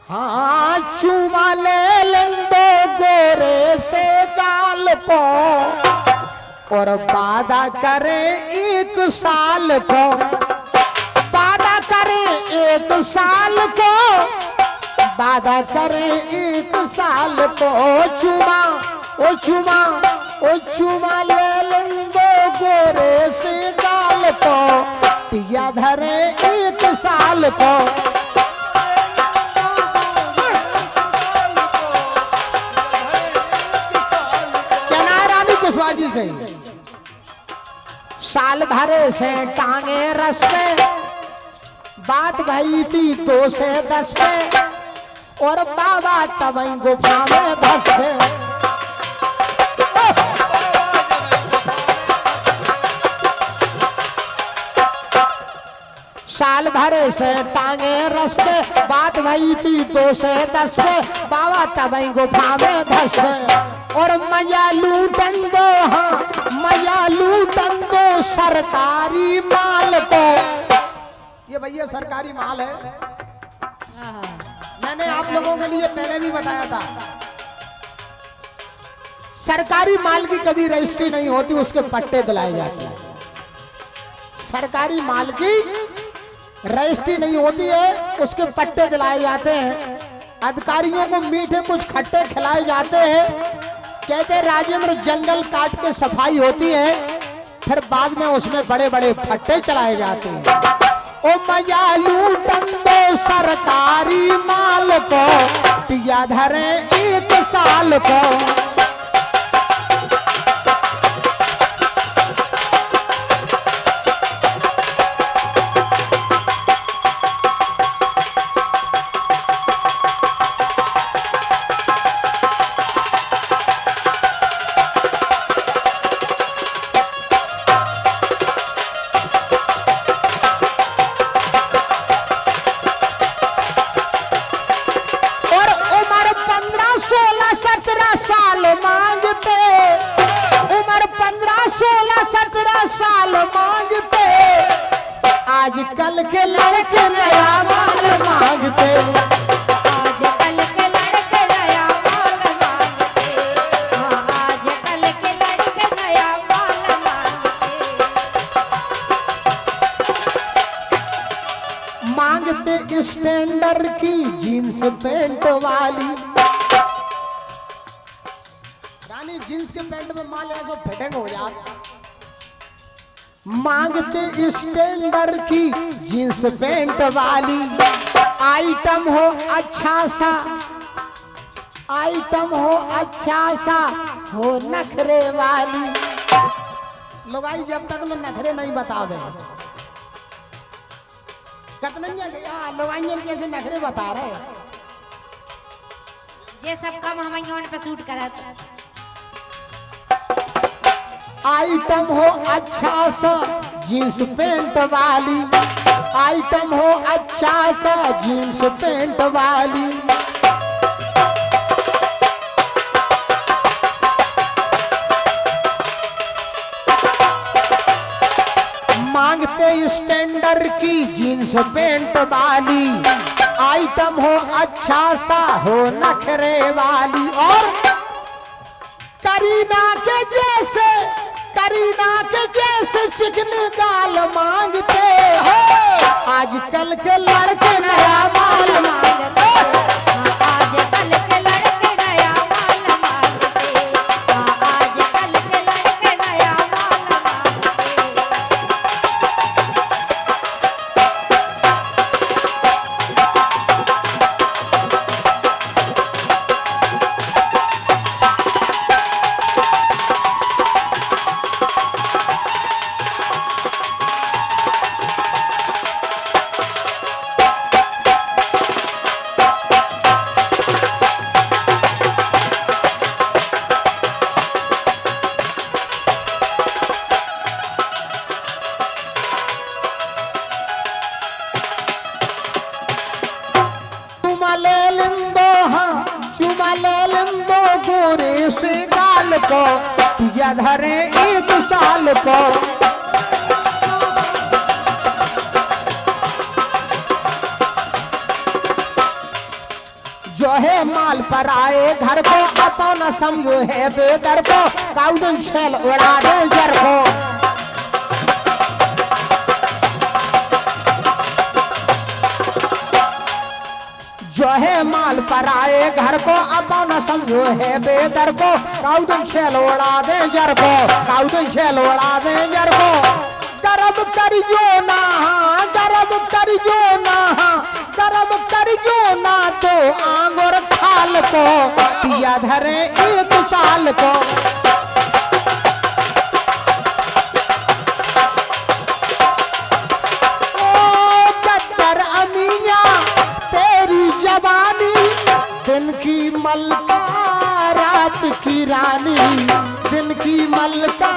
हाँ चूमा ले लेंदो गोरे से गाल को और वादा करें 1 साल को, वादा करें 1 साल को, वादा करें 1 साल को। चूमा ओ चूमा ओ चूमा ले लेंदो गोरे से गाल को, पिया धरे 1 साल को। कुशवाजी से साल भरे से टांगे रस पे, बात गई थी 2 से 10 पे, और बाबा तबई गुफा में धस पे। साल भरे से टांगे रस पे, बात भई थी 2 से 10 पे, बाबा तबई गुफा में धस पे। और मजा लूटन दो, हाँ मजा लूटन दो सरकारी माल को। ये भैया सरकारी माल है, मैंने आप लोगों के लिए पहले भी बताया था। सरकारी माल की कभी रजिस्ट्री नहीं होती, उसके पट्टे दिलाए जाते हैं। सरकारी माल की रजिस्ट्री नहीं होती है, उसके पट्टे दिलाए जाते हैं। अधिकारियों को मीठे कुछ खट्टे खिलाए जाते हैं। कहते राजेंद्र जंगल काट के सफाई होती है, फिर बाद में उसमें बड़े बड़े फट्टे चलाए जाते हैं। ओ मजा लूटन दो सरकारी माल को, पिया धरे 1 साल को। आजकल के लड़के नया माल मांगते, आजकल के लड़के नया माल मांगते, आजकल के लड़के नया माल मांगते। मांगते स्टैंडर्ड की जीन्स पैंट वाली। रानी जीन्स के पैंट में माल ऐसा फिटिंग हो जाता। मांगते स्टैंडर्ड की जींस पैंट वाली, आइटम हो अच्छा सा, आइटम हो अच्छा सा, हो नखरे वाली। लोगाई जब तक मैं नखरे नहीं बतावे लोगाई कैसे नखरे बता रहे। ये सब काम हम पे शूट करत। आइटम हो अच्छा सा जींस पैंट वाली, आइटम हो अच्छा सा जींस पैंट वाली। मांगते स्टैंडर्ड की जींस पैंट वाली, आइटम हो अच्छा सा, हो नखरे वाली। और करीना के जैसे, करीना के जैसे चिकने गाल मांगते हो। आजकल के लड़के नया माल मांगते, आजकल के लड़के नया माल मांगते, आजकल के लड़के नया माल मांगते। गोरे से गाल को, पिया धरे 1 साल को। जो है माल पर आए घर को अपन समझो है बेदर को काउदन छेल उड़ा दे जर को। जो है माल पर आए घर को अपन समझो है बेदर को काउदन छेल उड़ा दे जर को काउदन छेल उड़ा दे जर को। गरम करियो ना गरम करियो ना गरम करियो ना तो आंगुर खाल को पिया धरे 1 साल को। ओ बदर अमिया तेरी जवानी दिन की मलका रात की रानी दिन की मलका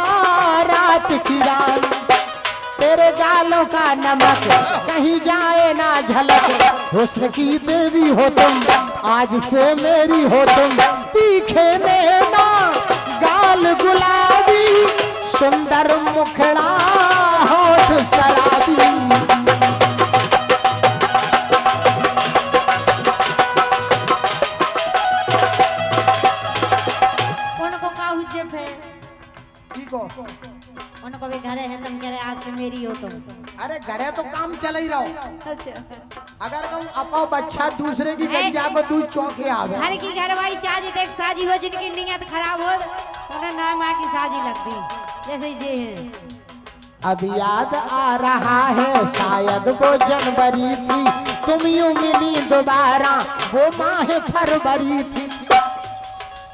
रात की रानी। तेरे गालों का नमक कहीं जाए ना झलक हुस्न की देवी हो तुम आज से मेरी हो तुम। तीखे नैना गाल गुलाबी सुंदर मुखड़ा होठ शराबी। उनको का हुज्जत है को उनको भी घरे है तुम करे आज से मेरी हो तुम। अरे घरे तो काम चल ही रहो। अच्छा अगर हम अपो बच्चा दूसरे की गंजा को दूध चौके आवे घर की घरवाली चाची देख साजी हो जिनकी नीयत खराब हो उन्हें नाम आ की साजी लगती जैसे जे है। अब याद आ रहा है शायद वो जनवरी थी तुम यूं मिली दोबारा वो माह फरवरी थी।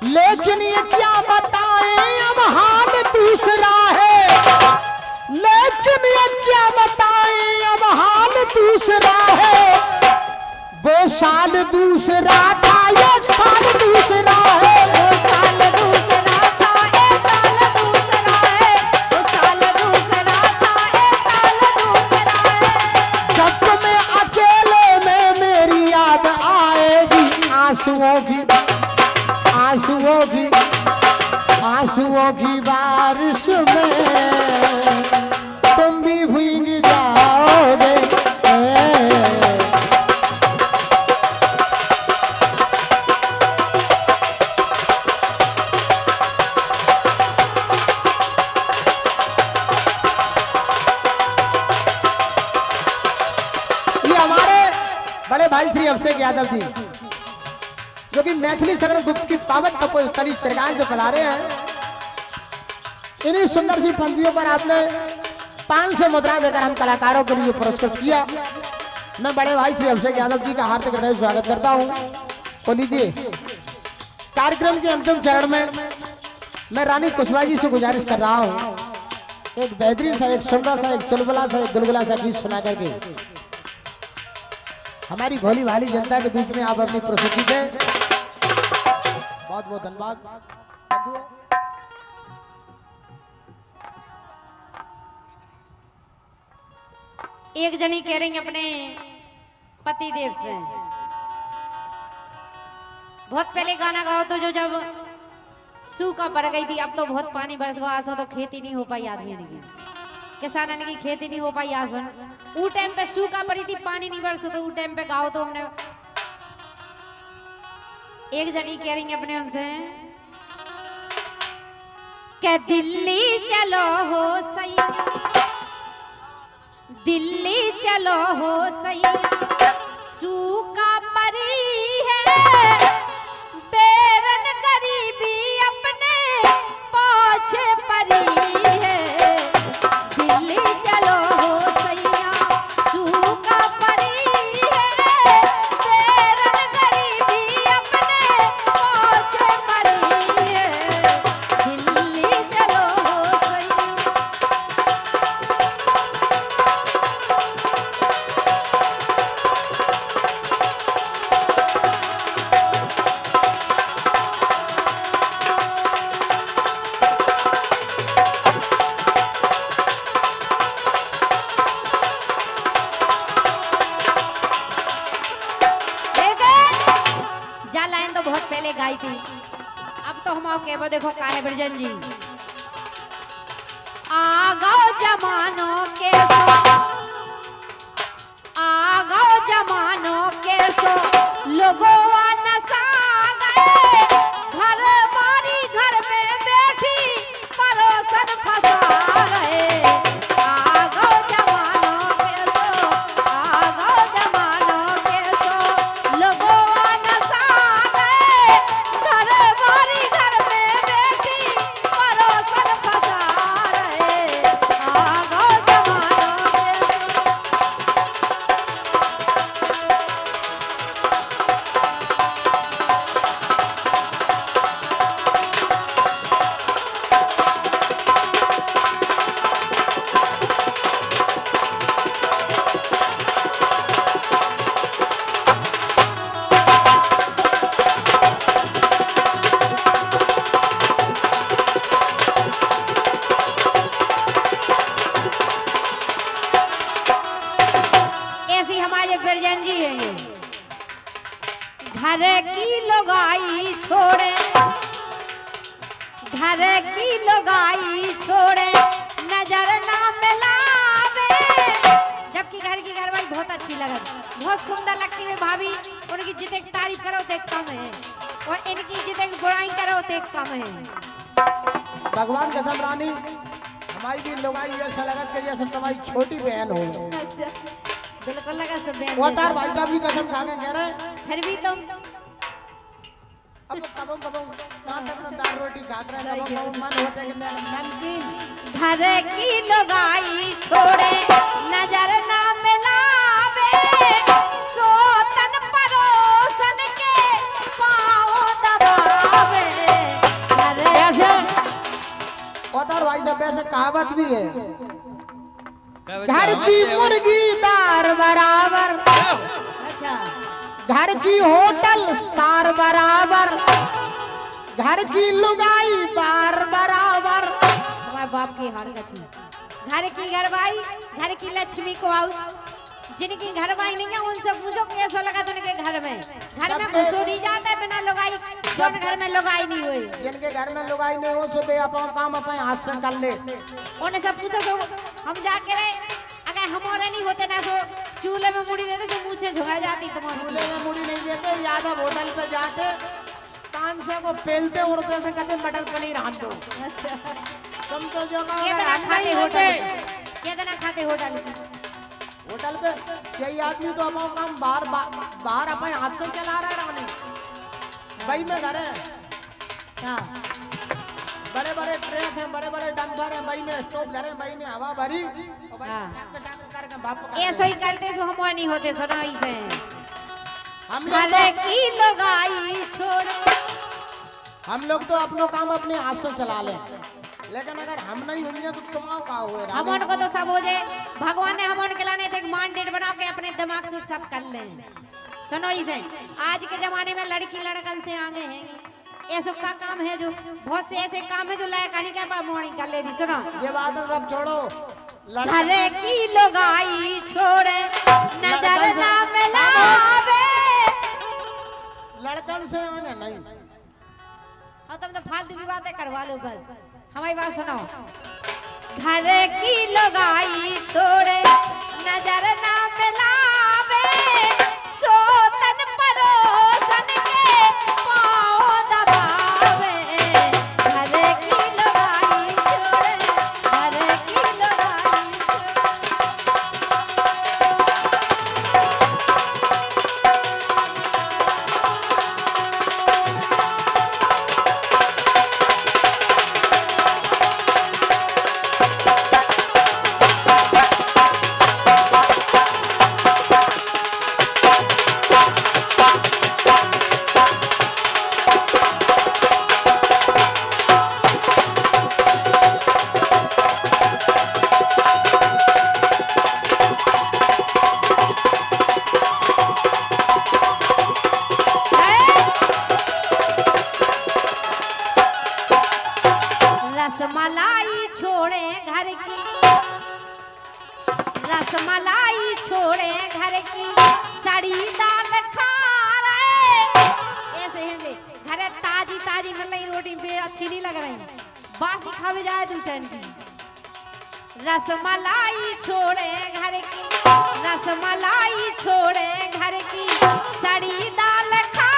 लेकिन ये क्या बताएं अब हाल दूसरा है लेकिन ये क्या बताएं अब हाल दूसरा है। वो साल दूसरा था ये साल दूसरा है। वो साल दूसरा था ये साल दूसरा है। वो साल दूसरा था ये साल दूसरा है। जब तुम्हें अकेले में मेरी याद आएगी आंसुओं की आंसुओं की बारिश में तुम भी भीग जाओगे। ये हमारे बड़े भाई श्री अभिषेक यादव जी जो कि मैथिली शरण गुप्त की पावन तपोस्थली चिरगांव से पधारे हैं। इन्हीं सुंदर सी पंक्तियों पर आपने 500 मुद्रा देकर हम कलाकारों के लिए पुरस्कृत किया। मैं बड़े भाई श्री अभिषेक यादव जी का हार्दिक हृदय स्वागत करता हूं। तो लीजिए कार्यक्रम के अंतिम चरण में मैं रानी कुशवाहा जी से गुजारिश कर रहा हूं एक बेहतरीन सा एक सुंदर सा एक चुलबुला सा एक गुलगुला सा गीत सुना करके हमारी भोली भाली जनता के बीच में आप अपनी प्रस्तुति दें। बहुत बहुत धन्यवाद। एक जनी कह रही अपने पति देव से बहुत पहले गाना गाओ तो जो जब सूखा पड़ गई थी अब तो बहुत पानी बरस गया आसो तो खेती नहीं हो पाई आदमी की किसान की खेती नहीं हो पाई आसन वो टाइम पे सूखा पड़ी थी पानी नहीं बरसो तो वो टाइम पे गाओ तो हमने एक जनी कह रही अपने उनसे क्या दिल्ली चलो हो सैया दिल्ली चलो हो सैया सूखा परी है बेरन गरीबी अपने पाछे परी है दिल्ली चलो हो सैया सूखा परी है बेरन गरीबी अपने पाछे परी है दिल्ली चलो हो सैया। गाई थी अब तो हम के देखो काहे ब्रजन जी आगाओ जमानों के सो आगाओ जमानों के सो लोगों नस घर की लुगाई छोड़े, घर की लुगाई छोड़े, नजर ना मिलावे। जबकि घर की घरवाली बहुत अच्छी लगत, बहुत सुंदर लगती है भाभी। उनकी जितने तारीफ करो उतने कम है, और इनकी जितने बुराई करो उतने कम है। भगवान कसम रानी, हमारी भी लुगाई ऐसा लगत कि जैसे तुम्हारी छोटी बहन हो। अच्छा, बिल्कुल लगा सब बहन वो जैसा। तार भाई साहब की कसम खा के कह रहे हैं, फिर भी तुम अब कबो कबो कहाँ तक ना दाल रोटी खात रहे, कबो कबो मन होता है कि नमकीन। घर की लुगाई छोड़े, नजर ना मिलावे, सोतन परोसन के पाँव दबावे। ऐसे और भाई साहब ऐसे कहावत भी है, घर की मुर्गी दार बराबर, अच्छा, घर की होटल सार बराबर, घर की लुगाई बार बराबर। हमारे बाप की हाल का चीज। घर की घरवाई, घर की लक्ष्मी को आउ। जिनकी घरवाई नहीं है उनसे पूछो कि ऐसा लगा तो उनके घर में घुसो नहीं जाता है बिना लुगाई। कौन घर में लुगाई नहीं हुई? जिनके घर में लुगाई नहीं हो सुबह अपना काम अपने हाथ से कर ले। उन्हें सब पूछो तो हम जाके रहे, अगर हमारे नहीं होते ना सो चूल्हे में मुड़ी देते सो मुँह से झुका जाती तुम्हारी। चूल्हे में मुड़ी नहीं देते, यादव होटल पे जाके कान से को पेलते उड़ते से कहते मटर पनीर आन दो। अच्छा, तुम तो जो कितना खाते होटल, कितना खाते होटल की? होटल पे यही आदमी तो अपना काम बाहर अपने हाथ से चला रहा है रानी। भाई में घर है, क्या बड़े बड़े ट्रक हैं, बड़े बड़े डंपर हैं, भाई में स्टोव धरे, भाई में हवा भरी और भाई टाक करके बाप को ऐसा ही करते सो हम नहीं होते सुनो इसे। हम घर लोग की लुगाई छोड़, हम लोग तो अपनो काम अपने हाथ से चला लें, लेकिन अगर हम नहीं होंगे तो तुम्हारा का हुए हम उनको तो सब हो जाए। भगवान ने हम उनके लाने एक माइंडेड बना के अपने दिमाग से सब कर लें। सुनो इसे, आज के जमाने में लड़की लड़कन से आगे हैं। ऐसा का काम है जो बहुत से ऐसे काम है जो लायक आने के बाद मोड़ी कर ले दी। सुनो ये बात सब छोड़ो, घर की लुगाई छोड़े, नजर ना मिलावे। लड़कन से आगे नहीं, और तुम तो फालतू की बातें करवा लो बस। हमारी बात सुनो, घर की लुगाई छोड़े, नजर ना मिलावे, सोतन परोसन के पाँव दबावे। घर की लुगाई छोड़े, घर की लुगाई रसमलाई छोड़े घर की, रसमलाई छोड़े घर की, सड़ी दाल खा रहे। ऐसे हैं जी, घर ताजी ताजी मिल रही रोटी भी अच्छी नहीं लग रही, बासी खा भी जाए दूसरे की। रसमलाई छोड़े घर की, रसमलाई छोड़े घर की, सड़ी दाल खा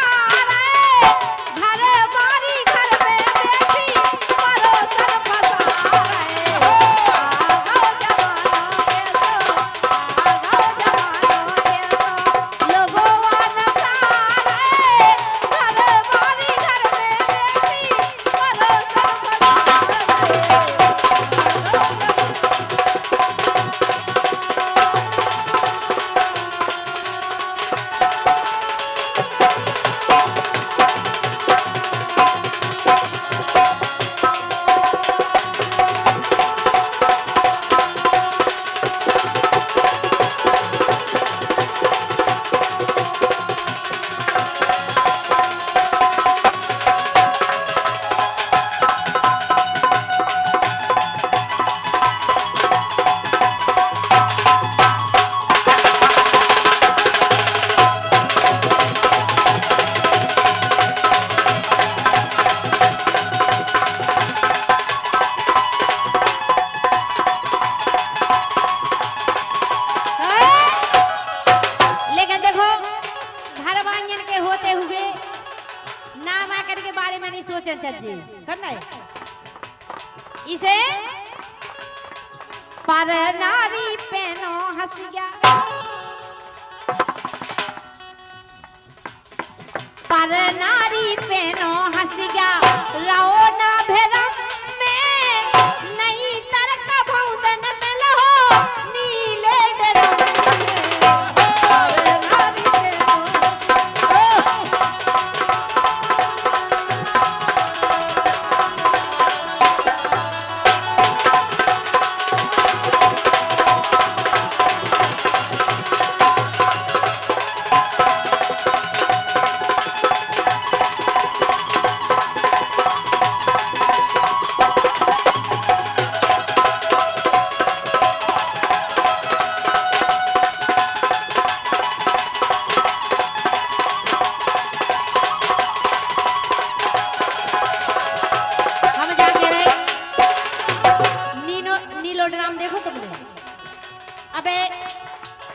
रहे। घर बारी घर में बैठी परोसन फसा रहे। आगाओ जवानों के सो, आगाओ जवानों के सो, लोगों नचा रहे। घर बारी घर में बैठी परोसन फसा रहे। नारी के बारे में नहीं सोचे चज्जी सुन रहे इसे पर नारी पेनो हंसिया पर नारी पेनो हंसिया रहो ना भेरम में नहीं तरक भौदन में लहो नीले डरम पर नारी पेनो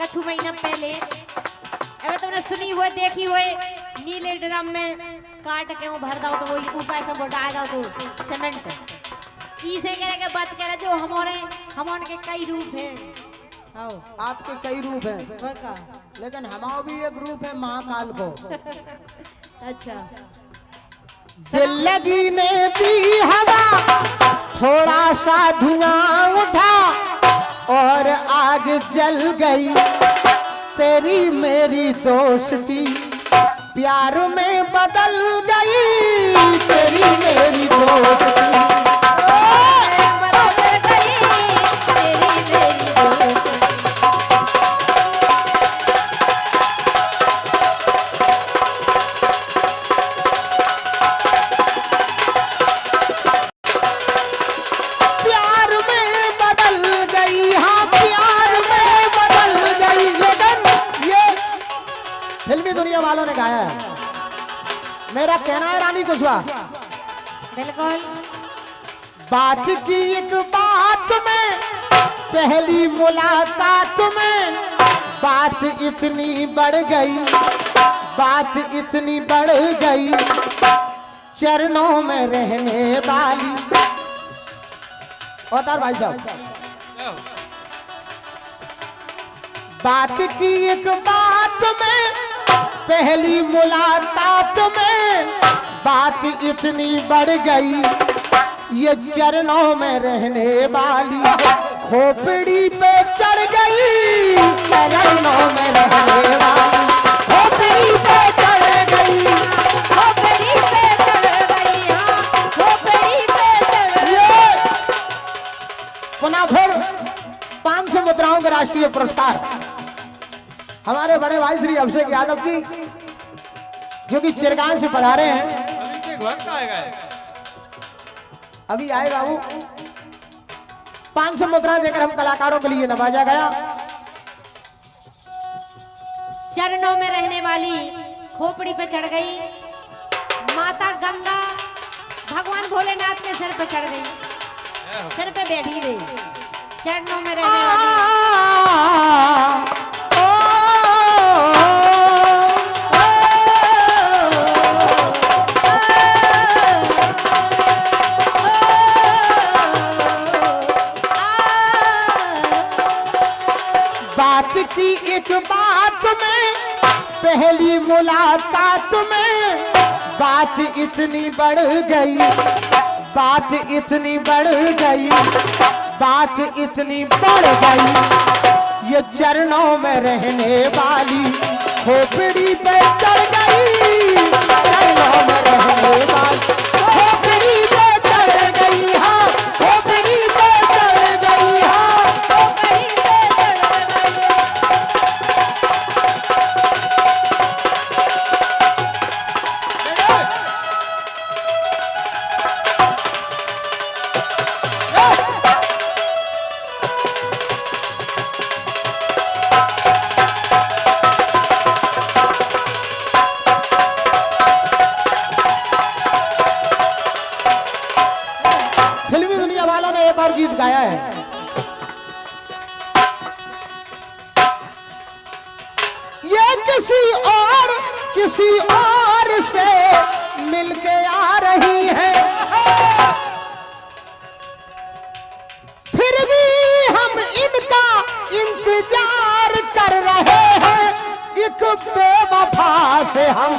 कछु महीना पहले अबे तुमने सुनी हुए देखी हुए नीले ड्रम में काट के वो भर दो तो वो ऊपर से वो डाल दो तो सीमेंट इसे कह के बच के जो हमारे के कई रूप है आपके कई रूप हैं लेकिन हमारा भी एक रूप है महाकाल को। अच्छा जिंदगी ने दी हवा थोड़ा सा धुआं उठा और आग जल गई तेरी मेरी दोस्ती प्यार में बदल गई तेरी मेरी दोस्ती बदल गई तेरी मेरी दोस्ती वालों ने गाया है। मेरा कहना है रानी कुशवाहा बिल्कुल बात की एक बात में पहली मुलाकात में बात इतनी बढ़ गई बात इतनी बढ़ गई चरणों में रहने वाली और भाई साहब बात की एक बात में पहली मुलाकात में बात इतनी बढ़ गई ये चरणों में रहने वाली खोपड़ी पे चढ़ गई चरणों में रहने वाली खोपड़ी पे चढ़ गई खोपड़ी पे चढ़ गई हाँ खोपड़ी पे चढ़ गई। पुनः फिर 500 मुद्राओं का राष्ट्रीय पुरस्कार हमारे बड़े भाई श्री अभिषेक यादव की जो कि चिरगान से पधारे हैं। अभिषेक वक्त आएगा अभी आए बाबू 500 मुद्रा देकर हम कलाकारों के लिए नवाजा गया। चरणों में रहने वाली खोपड़ी पे चढ़ गई माता गंगा भगवान भोलेनाथ के सिर पे चढ़ गई सिर पे बैठी गई चरणों में रहने वाली बात की एक बात में पहली मुलाकात में बात इतनी बढ़ गई बात इतनी बढ़ गई बात इतनी बढ़ गई ये चरणों में रहने वाली खोपड़ी पे चढ़ गई चरणों में रहने वाली खोपड़ी पे चढ़ गई हाँ खोपड़ी पे चढ़ गई हाँ खोपड़ी पे चढ़ गई। फिल्मी दुनिया वालों ने एक और गीत गाया है ये किसी और से मिल गया इंतजार कर रहे हैं एक बेवफा से हम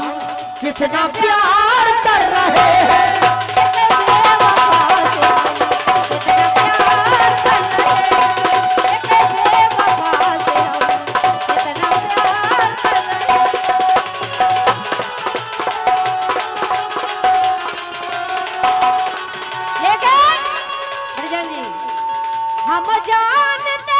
कितना प्यार कर रहे हैं। हम जानते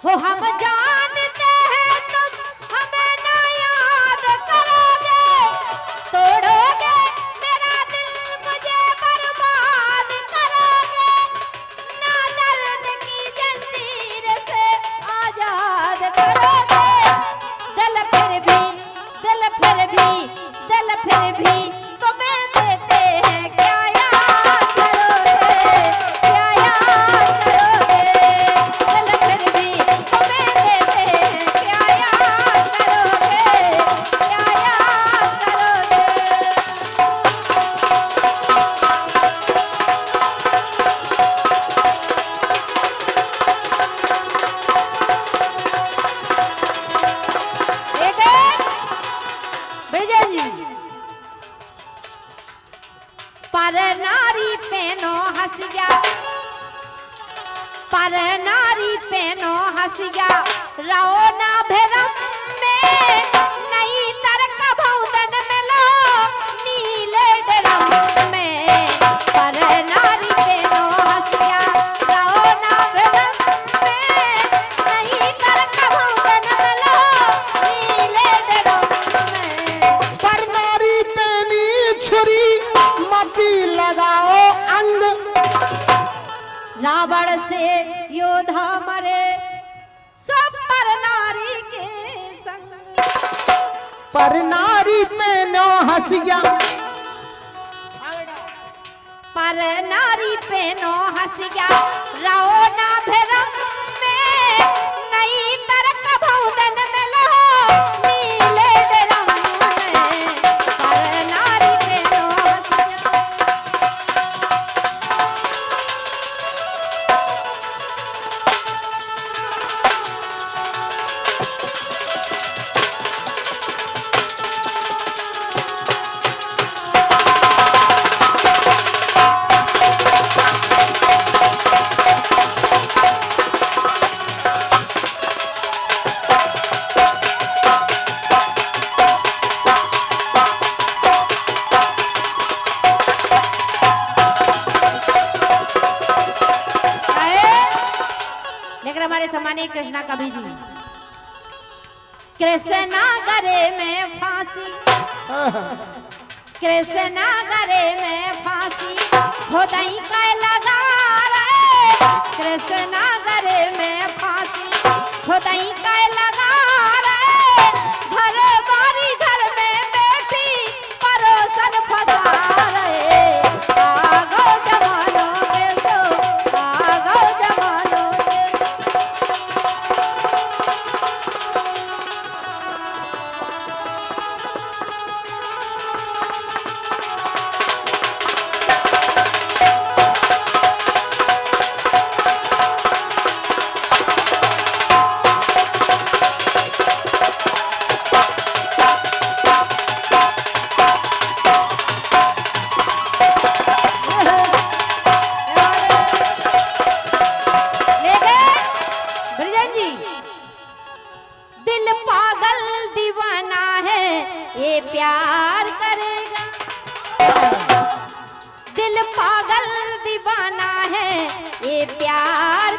हो, हम जानते हैं तुम हमें ना याद करोगे, तोड़ोगे मेरा दिल, मुझे बर्बाद करोगे, ना दर्द की जंजीर से आजाद करोगे। दिल फिर भी तुम्हें देते हैं, क्या याद करोगे, क्या याद करोगे। दिल फिर भी तुम्हें देते हैं, क्या याद करोगे, क्या याद करोगे। पर नारी पेनो हंस गया, पर नारी पेनो हंस गया, रहो ना भरम में, नहीं तरक भौदन में लो नीले डरम में। पर नारी पेनो हंस गया, रहो ना भरम में, नहीं तरक भौदन में लो नीले डरम में। पर नारी पेनी छुरी मती लगाओ अंग, रावण से योद्धा मरे सब पर नारी के संग। पर नारी पेनो हंस गया, पर नारी पेनो हंस गया, रहो ना भरम में, नहीं तरक भौदन में लो नीले डरम में। पर नारी पेनो हंस गया। लेकिन हमारे सम्मानीय कृष्णा कवि जी, कृष्णा गरे में फांसी, कृष्णा गरे में फांसी, खुदाई का लगा रे, कृष्णा गरे में फांसी, खुदाई का लगा रे, घर बारी घर में बैठी परोसन फंसा रे। आगो जमानों के सो, आगो जमानों के। प्यार करेगा, दिल पागल दीवाना है ये प्यार